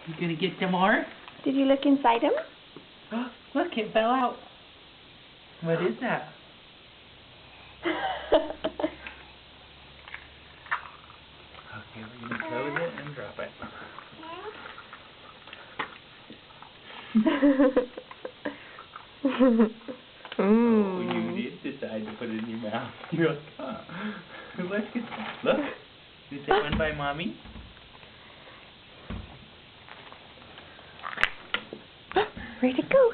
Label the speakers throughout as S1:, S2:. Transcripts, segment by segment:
S1: You gonna get some more?
S2: Did you look inside him?
S1: Look, it fell out. What is that? Okay, we're gonna close it and drop it. Oh, you did decide to put it in your mouth. You're like, huh. Look. Is that one by Mommy?
S2: Where'd it go?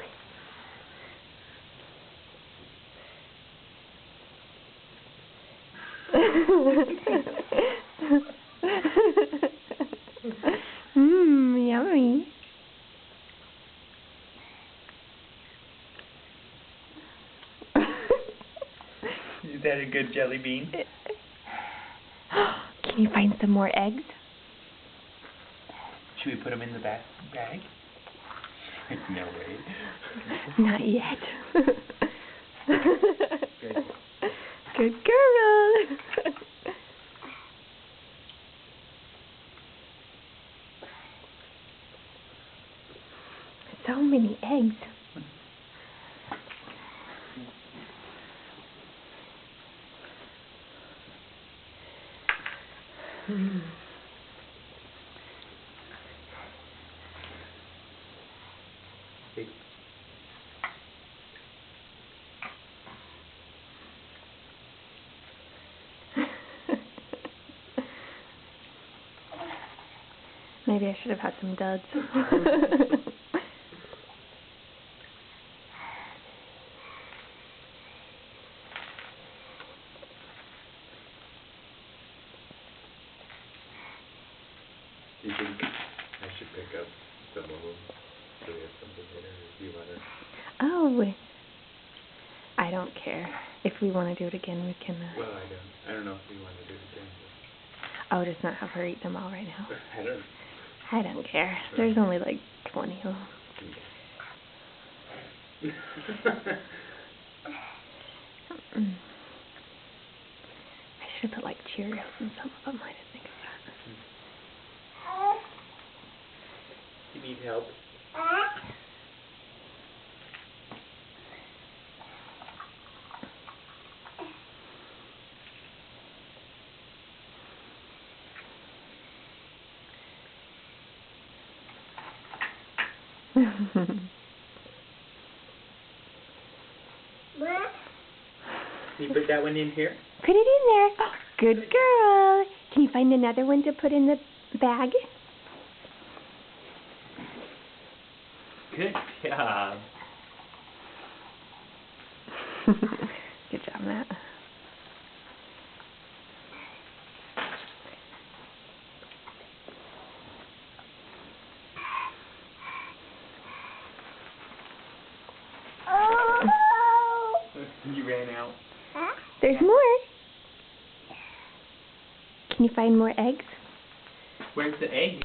S2: Yummy.
S1: Is that a good jelly bean?
S2: Can you find some more eggs?
S1: Should we put them in the bag? No way.
S2: Not yet.
S1: Good.
S2: Good girl. So many eggs. Maybe I should have had some duds.
S3: Do you think I should pick up some of them so we have something later, or do you want to?
S2: Oh, I don't care. If we want to do it again, we can.
S3: Well, I don't know if we want to do it again.
S2: I'll just not have her eat them all right now.
S3: I don't.
S2: I don't care. There's only like 20 of them. I should have put like Cheerios in some of them. I didn't think of that.
S3: You need help?
S1: Can you put that one in here?
S2: Put it in there. Oh, good girl. Can you find another one to put in the bag?
S1: Good job.
S2: Good job, Matt.
S1: You ran out.
S2: There's more. Can you find more eggs?
S1: Where's the egg?